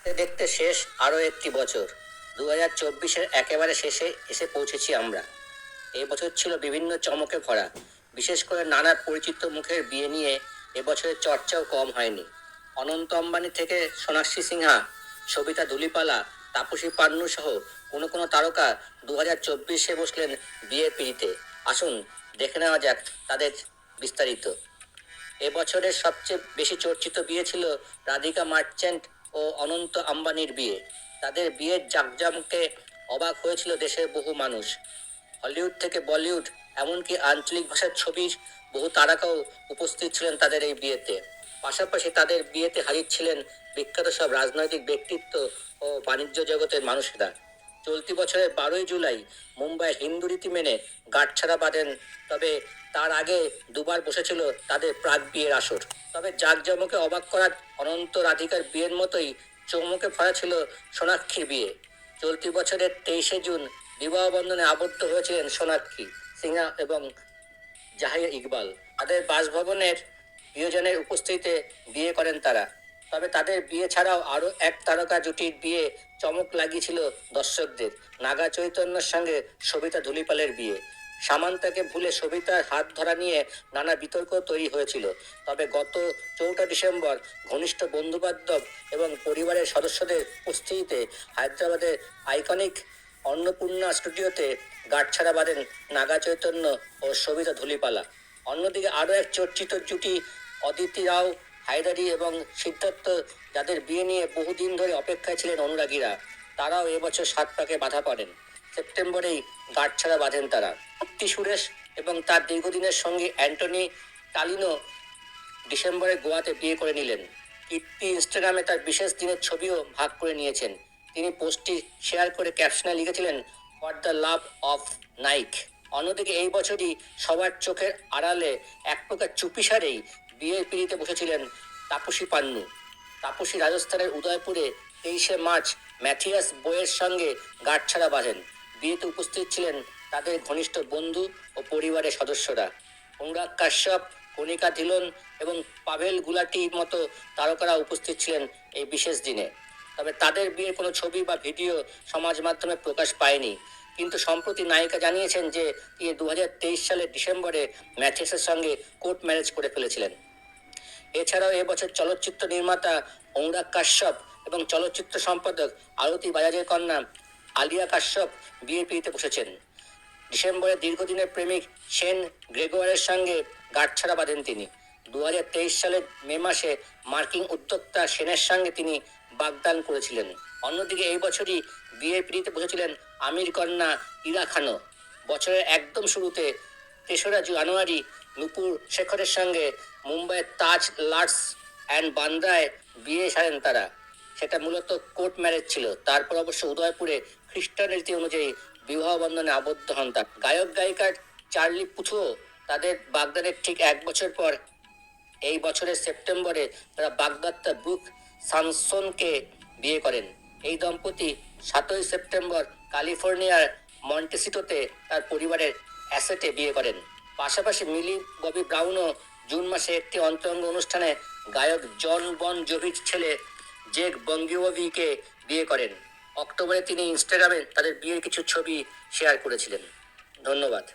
দেখতে দেখতে শেষ আরও একটি বছর। 2024-এর একেবারে শেষে এসে পৌঁছেছি আমরা। এই বছর ছিল বিভিন্ন চমকে ভরা। বিশেষ করে নানা পরিচিত মুখের বিয়ে নিয়ে এবছরের চর্চাও কম হয়নি। অনন্ত আম্বানি থেকে সোনাক্ষী সিনহা, সবিতা ধুলিপালা, তাপসী পান্নু সহ কোনো কোনো তারকা 2024-এ বসলেন বিয়ের পিঁড়িতে। আসুন দেখে নেওয়া যাক তাদের বিস্তারিত। এবছরের সবচেয়ে বেশি চর্চিত বিয়ে ছিল রাধিকা মার্চেন্ট ও অনন্ত আম্বানির বিয়ে। তাদের বিয়ের জাঁকজমকে অবাক হয়েছিল দেশের বহু মানুষ। হলিউড থেকে বলিউড, এমনকি আঞ্চলিক ভাষার ছবির বহু তারকাও উপস্থিত ছিলেন তাদের এই বিয়েতে। পাশাপাশি তাদের বিয়েতে হাজির ছিলেন বিখ্যাত সব রাজনৈতিক ব্যক্তিত্ব ও বাণিজ্য জগতের মানুষেরা। চলতি বছরের 12ই জুলাই মুম্বাই হিন্দু রীতি মেনে গাঁটছড়া বাঁধেন। তবে তার আগে দুবার বসেছিল তাদের প্রাক বিয়ের আসর। তবে জাঁকজমকে অবাক করার অনন্ত রাধিকার বিয়ের মতোই চমকে ভরা ছিল সোনাক্ষীর বিয়ে। চলতি বছরের 23শে জুন বিবাহ বন্ধনে আবদ্ধ হয়েছিলেন সোনাক্ষী সিনহা এবং জাহির ইকবাল। তাদের বাসভবনের প্রিয়জনের উপস্থিতিতে বিয়ে করেন তারা। তবে তাদের বিয়ে ছাড়াও আরও এক তারকা জুটির বিয়ে চমক লাগিয়েছিল দর্শকদের। নাগা চৈতন্যর সঙ্গে সবিতা ধুলিপালের বিয়ে। সামান্তাকে ভুলে সবিতার হাত ধরা নিয়ে নানা বিতর্ক তৈরি হয়েছিল। তবে গত 4ঠা ডিসেম্বর ঘনিষ্ঠ বন্ধুবান্ধব এবং পরিবারের সদস্যদের উপস্থিতিতে হায়দ্রাবাদের আইকনিক অন্নপূর্ণা স্টুডিওতে গাঁটছড়া বাঁধেন নাগা চৈতন্য ও সবিতা ধুলিপালা। অন্যদিকে আরও এক চর্চিত জুটি অদিতি রাও হায়দারি এবং সিদ্ধার্থ, যাদের বিয়ে নিয়ে বহুদিন ধরে অপেক্ষায় ছিলেন অনুরাগীরা, তারাও এবছর সাত পাকে বাধা পড়েন। সেপ্টেম্বরেই গাঁটছড়া বাঁধেন তারা। কীর্তি সুরেশ এবং তার দীর্ঘদিনের সঙ্গী অ্যান্টনি টালিনো ডিসেম্বরে গোয়াতে বিয়ে করে নিলেন। কীর্তি ইনস্টাগ্রামে তার বিশেষ দিনের ছবিও ভাগ করে নিয়েছেন। তিনি পোস্টটি শেয়ার করে ক্যাপশনে লিখেছিলেন, for the love of Nike. অন্যদিকে এই বছরই সবার চোখের আড়ালে এক প্রকার চুপিসারেই বিয়ের পিঁড়িতে বসেছিলেন তাপসী পান্নু। তাপসী রাজস্থানের উদয়পুরে 23শে মার্চ ম্যাথিয়াস বইয়ের সঙ্গে গাঁটছড়া বাঁধেন। বিয়েতে উপস্থিত ছিলেন তাদের ঘনিষ্ঠ বন্ধু ও পরিবারের সদস্যরা। অনুরাগ কাশ্যপ, কণিকা ধিলন এবং পাভেল গুলাটির মতো তারকারা উপস্থিত ছিলেন এই বিশেষ দিনে। তবে তাদের বিয়ের কোনো ছবি বা ভিডিও সমাজ মাধ্যমে প্রকাশ পায়নি। কিন্তু সম্প্রতি নায়িকা জানিয়েছেন যে তিনি 2023 সালের ডিসেম্বরে ম্যাথিয়াসের সঙ্গে কোর্ট ম্যারেজ করে ফেলেছিলেন। এছাড়াও এবছর চলচ্চিত্র নির্মাতা অনুরাগ কাশ্যপ এবং চলচ্চিত্র সম্পাদক আরতি বাজাজের কন্যা আলিয়া কাশ্যপ বিয়ের পিঁড়িতে বসেছেন। ডিসেম্বরে দীর্ঘদিনের প্রেমিক শেন গ্রেগোয়ারের সঙ্গে গাঁটছড়া বাঁধেন তিনি। 2023 সালের মে মাসে মার্কিন উদ্যোক্তা সেনের সঙ্গে তিনি বাগদান করেছিলেন। অন্যদিকে এই বছরই বিয়ের পিঁড়িতে বসেছিলেন আমির কন্যা ইরা খানও। বছরের একদম শুরুতে 3রা জানুয়ারি নুপুর শেখরের সঙ্গে মুম্বাইয়ের তাজ লার্স অ্যান্ড বান্দ্রায় বিয়ে সারেন তারা। সেটা মূলত কোর্ট ম্যারেজ ছিল। তারপর অবশ্য উদয়পুরে খ্রিস্টান রীতি অনুযায়ী বিবাহ বন্ধনে আবদ্ধ হন তার। গায়ক গায়িকার চার্লি পুথো তাদের বাগদানের ঠিক এক বছর পর এই বছরের সেপ্টেম্বরে তারা বাগদাত্তা ব্রুক সানসনকে বিয়ে করেন। এই দম্পতি 7ই সেপ্টেম্বর ক্যালিফোর্নিয়ার মন্টেসিটোতে তার পরিবারের অ্যাসেটে বিয়ে করেন। পাশাপাশি মিলি ববি ব্রাউনও জুন মাসে একটি অন্তরঙ্গ অনুষ্ঠানে গায়ক জন বন জোভির ছেলে জেক বঙ্গিওভিকে বিয়ে করেন। অক্টোবরে তিনি ইনস্টাগ্রামে তাদের বিয়ের কিছু ছবি শেয়ার করেছিলেন। ধন্যবাদ।